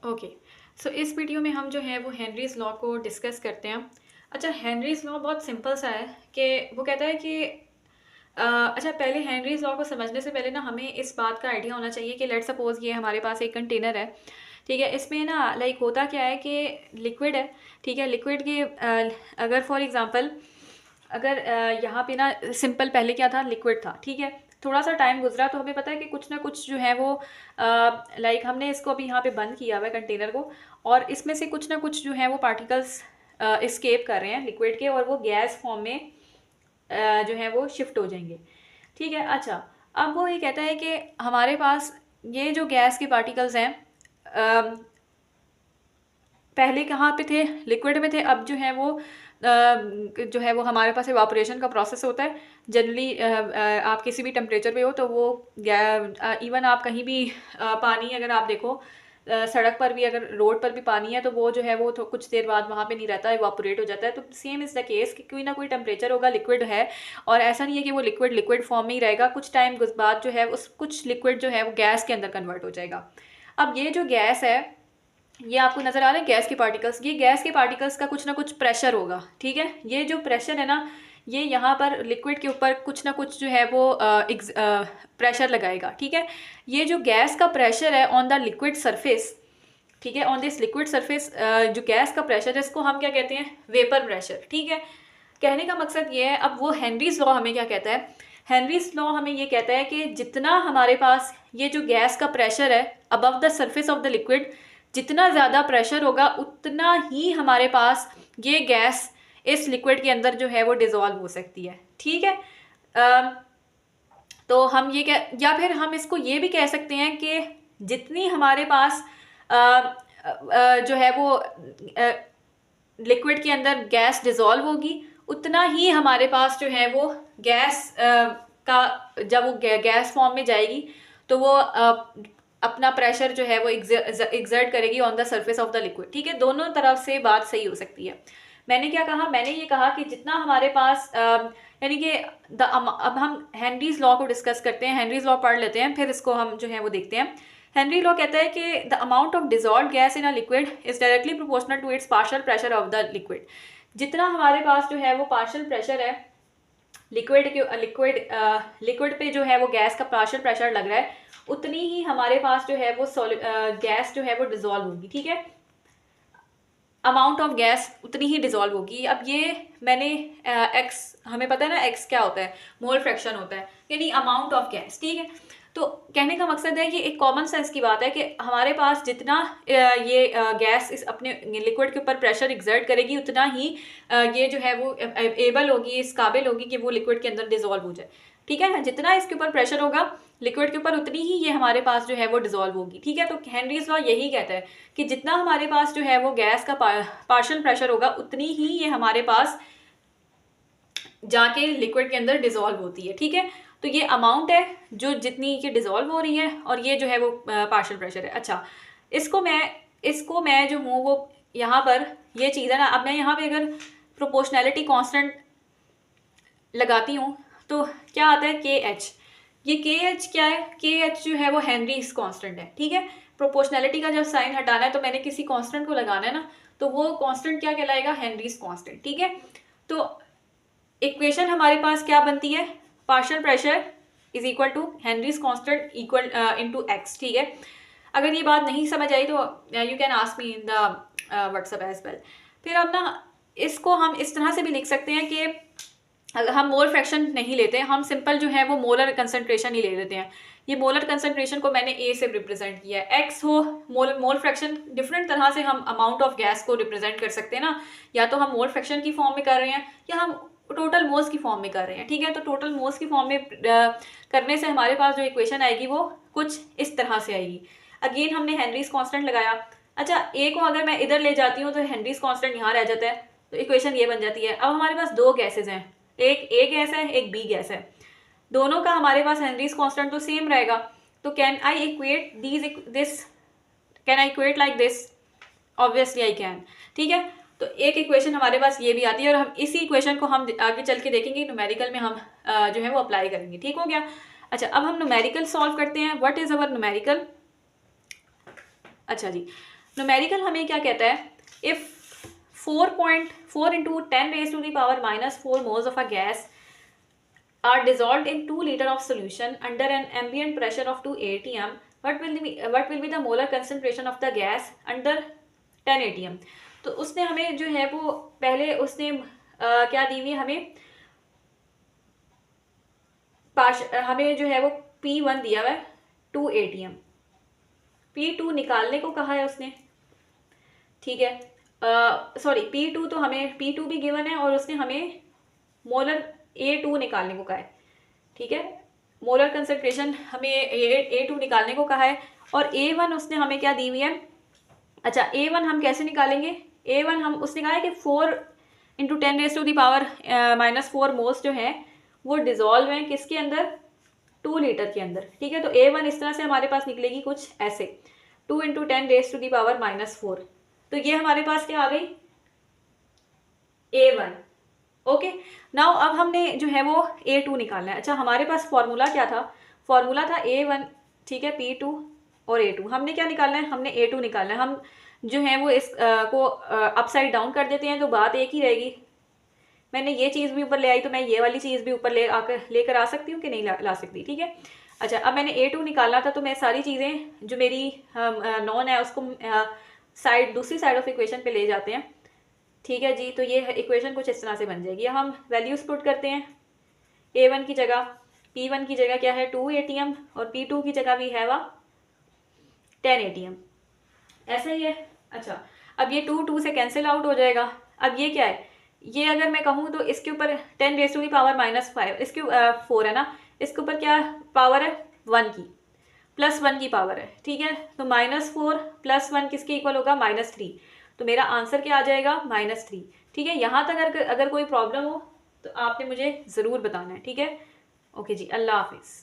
Okay. सो इस video में हम जो है वो हेनरीज लॉ को डिस्कस करते हैं। अच्छा, हेनरीज लॉ बहुत सिंपल सा है कि वो कहता है कि अच्छा, पहले हेनरीज लॉ को समझने से पहले ना हमें इस बात का आइडिया होना चाहिए कि लेट सपोज ये हमारे पास एक कंटेनर है। ठीक है, इसमें ना लाइक होता क्या है कि लिक्विड है। ठीक है, लिक्विड की अगर फॉर एग्जांपल अगर यहाँ पे ना सिंपल पहले क्या था, लिक्विड था। ठीक है, थोड़ा सा टाइम गुजरा तो हमें पता है कि कुछ ना कुछ जो है वो लाइक हमने इसको अभी यहाँ पे बंद किया हुआ है कंटेनर को, और इसमें से कुछ ना कुछ जो है वो पार्टिकल्स इस्केप कर रहे हैं लिक्विड के, और वो गैस फॉर्म में जो है वो शिफ्ट हो जाएंगे। ठीक है, अच्छा, अब वो ये कहता है कि हमारे पास ये जो गैस के पार्टिकल्स हैं पहले कहाँ पे थे, लिक्विड में थे। अब जो है वो जो है वो हमारे पास इवापोरेशन का प्रोसेस होता है जनरली। आप किसी भी टेम्परेचर पे हो तो वो इवन आप कहीं भी पानी अगर आप देखो सड़क पर भी, अगर रोड पर भी पानी है तो वो जो है वो तो कुछ देर बाद वहाँ पे नहीं रहता, इवापोरेट हो जाता है। तो सेम इज़ द केस कि कोई ना कोई टेम्परेचर होगा, लिक्विड है, और ऐसा नहीं है कि वो लिक्विड लिक्विड फॉर्म में ही रहेगा। कुछ टाइम बाद जो है उस कुछ लिक्विड जो है वो गैस के अंदर कन्वर्ट हो जाएगा। अब ये जो गैस है, ये आपको नज़र आ रहा है गैस के पार्टिकल्स, ये गैस के पार्टिकल्स का कुछ ना कुछ प्रेशर होगा। ठीक है, ये जो प्रेशर है ना, ये यहाँ पर लिक्विड के ऊपर कुछ ना कुछ जो है वो प्रेशर लगाएगा। ठीक है, ये जो गैस का प्रेशर है ऑन द लिक्विड सरफेस, ठीक है, ऑन दिस लिक्विड सरफेस जो गैस का प्रेशर है इसको हम क्या कहते हैं, वेपर प्रेशर। ठीक है, कहने का मकसद ये है, अब वो हेनरीज लॉ हमें क्या कहता है, हेनरीज लॉ हमें ये कहता है कि जितना हमारे पास ये जो गैस का प्रेशर है above the surface of the liquid, जितना ज़्यादा प्रेशर होगा उतना ही हमारे पास ये गैस इस लिक्विड के अंदर जो है वो डिज़ोल्व हो सकती है। ठीक है, तो हम ये क्या, या फिर हम इसको ये भी कह सकते हैं कि जितनी हमारे पास जो है वो लिक्विड के अंदर गैस डिज़ोल्व होगी उतना ही हमारे पास जो है वो गैस का, जब वो गैस फॉर्म में जाएगी तो वो अपना प्रेशर जो है वो एग्जर्ट करेगी on the surface of the liquid. ठीक है, दोनों तरफ से बात सही हो सकती है। मैंने क्या कहा, मैंने ये कहा कि जितना हमारे पास यानी कि अब हम हेनरीज लॉ को डिस्कस करते हैं, हेनरीज लॉ पढ़ लेते हैं फिर इसको हम जो है वो देखते हैं। हेनरी लॉ कहता है कि the amount of dissolve gas in a liquid is directly proportional to its partial pressure of the liquid. जितना हमारे पास जो है वो पार्शियल प्रेशर है लिक्विड पे जो है वो गैस का पार्शियल प्रेशर लग रहा है, उतनी ही हमारे पास जो है वो गैस जो है वो डिजोल्व होगी। ठीक है, अमाउंट ऑफ गैस उतनी ही डिजोल्व होगी। अब ये मैंने एक्स, हमें पता है ना एक्स क्या होता है, मोल फ्रैक्शन होता है, यानी अमाउंट ऑफ गैस। ठीक है, तो कहने का मकसद है कि एक कॉमन सेंस की बात है कि हमारे पास जितना ये गैस इस अपने लिक्विड के ऊपर प्रेशर एग्जर्ट करेगी उतना ही ये जो है वो एबल होगी, इस काबिल होगी कि वो लिक्विड के अंदर डिजोल्व हो जाए। ठीक है, जितना इसके ऊपर प्रेशर होगा लिक्विड के ऊपर उतनी ही ये हमारे पास जो है वो डिजोल्व होगी। ठीक है, तो हेनरीज लॉ यही कहता है कि जितना हमारे पास जो है वो गैस का पार्शियल प्रेशर होगा उतनी ही ये हमारे पास जाके लिक्विड के अंदर डिजोल्व होती है। ठीक है, तो ये अमाउंट है जो जितनी ये डिजोल्व हो रही है, और ये जो है वो पार्शियल प्रेशर है। अच्छा, इसको मैं जो हूँ वो यहाँ पर ये चीज़ है ना, अब मैं यहाँ पे अगर प्रोपोर्शनैलिटी कांस्टेंट लगाती हूँ तो क्या आता है, के एच। ये के एच क्या है, के एच जो है वो हेनरीज कांस्टेंट है। ठीक है, प्रोपोर्शनैलिटी का जब साइन हटाना है तो मैंने किसी कांस्टेंट को लगाना है ना, तो वो कांस्टेंट क्या कहलाएगा, हेनरीज कांस्टेंट। ठीक है, तो इक्वेशन हमारे पास क्या बनती है, partial pressure is equal to Henry's constant equal into x. ठीक है, अगर ये बात नहीं समझ आई तो you can ask me in the WhatsApp as well. फिर अब ना इसको हम इस तरह से भी लिख सकते हैं कि अगर हम मोल फ्रैक्शन नहीं लेते, हम सिंपल जो है वो मोलर कंसंट्रेशन ही ले लेते हैं। ये मोलर कंसंट्रेशन को मैंने ए से रिप्रेजेंट किया है, एक्स हो मोल फ्रैक्शन। डिफरेंट तरह से हम अमाउंट ऑफ गैस को रिप्रेजेंट कर सकते हैं ना, या तो हम मोल फ्रैक्शन की फॉर्म में कर रहे हैं या हम टोटल मोल्स की फॉर्म में कर रहे हैं। ठीक है, तो टोटल मोल्स की फॉर्म में करने से हमारे पास जो इक्वेशन आएगी वो कुछ इस तरह से आएगी। अगेन हमने हेनरीज कांस्टेंट लगाया। अच्छा, ए को अगर मैं इधर ले जाती हूँ तो हेनरीज कांस्टेंट यहाँ रह जाता है, तो इक्वेशन ये बन जाती है। अब हमारे पास दो गैसेज हैं, एक ए गैस है एक बी गैस है, दोनों का हमारे पास हेनरीज कांस्टेंट तो सेम रहेगा। तो can I equate this, can I equate like this, obviously I can. ठीक है, तो एक इक्वेशन हमारे पास ये भी आती है, और हम इसी इक्वेशन को हम आगे चल के देखेंगे, न्यूमेरिकल में हम जो है वो अप्लाई करेंगे। ठीक हो गया। अच्छा, अब हम न्यूमेरिकल सॉल्व करते हैं। What is our numerical. अच्छा जी, न्यूमेरिकल हमें क्या कहता है, if 4.4 into 10 raised to the power minus 4 moles of a gas are dissolved in 2 liter of solution under an ambient pressure of 2 atm, what will be the molar concentration of the gas under 10 atm। तो उसने हमें जो है वो पहले उसने क्या दी हुई हमें हमें जो है वो P1 दिया हुआ है 2 atm, P2 निकालने को कहा है उसने, ठीक है। सॉरी P2 तो हमें P2 भी गिवन है और उसने हमें मोलर A2 निकालने को कहा है, ठीक है। मोलर कंसंट्रेशन हमें A2 निकालने को कहा है और A1 उसने हमें क्या दी हुई है। अच्छा A1 हम कैसे निकालेंगे, A1 हम उसने कहा है कि 4 into 10 raised to the power -4 moles जो है वो डिजोल्व हैं किसके अंदर, 2 लीटर के अंदर, ठीक है। तो A1 इस तरह से हमारे पास निकलेगी कुछ ऐसे 2 into 10 raised to the power -4। तो ये हमारे पास क्या आ गई A1। ओके नाउ अब हमने जो है वो A2 निकालना है। अच्छा हमारे पास फॉर्मूला क्या था, फॉर्मूला था A1, ठीक है, P2 और A2। हमने क्या निकालना है, हमने A2 निकालना है। हम जो है वो इस को अपसाइड डाउन कर देते हैं तो बात एक ही रहेगी। मैंने ये चीज़ भी ऊपर ले आई तो मैं ये वाली चीज़ भी ऊपर लेकर आ सकती हूँ कि नहीं ला सकती, ठीक है। अच्छा अब मैंने A2 निकालना था तो मैं सारी चीज़ें जो मेरी नॉन है उसको दूसरी साइड ऑफ इक्वेशन पे ले जाते हैं, ठीक है जी। तो ये इक्वेशन कुछ इस तरह से बन जाएगी। हम वैल्यूज पुट करते हैं, A1 की जगह P1 की जगह क्या है 2 atm और P2 की जगह भी है 10 atm, ऐसा ही है। अच्छा अब ये 2 से कैंसिल आउट हो जाएगा। अब ये क्या है, ये अगर मैं कहूँ तो इसके ऊपर 10 रेज़ टू दी पावर -5, इसके 4 है ना, इसके ऊपर क्या पावर है 1 की, +1 की पावर है, ठीक है। तो -4 + 1 किसके इक्वल होगा -3। तो मेरा आंसर क्या आ जाएगा -3, ठीक है। यहाँ तक अगर कोई प्रॉब्लम हो तो आपने मुझे ज़रूर बताना है, ठीक है। ओके जी, अल्लाह हाफिज़।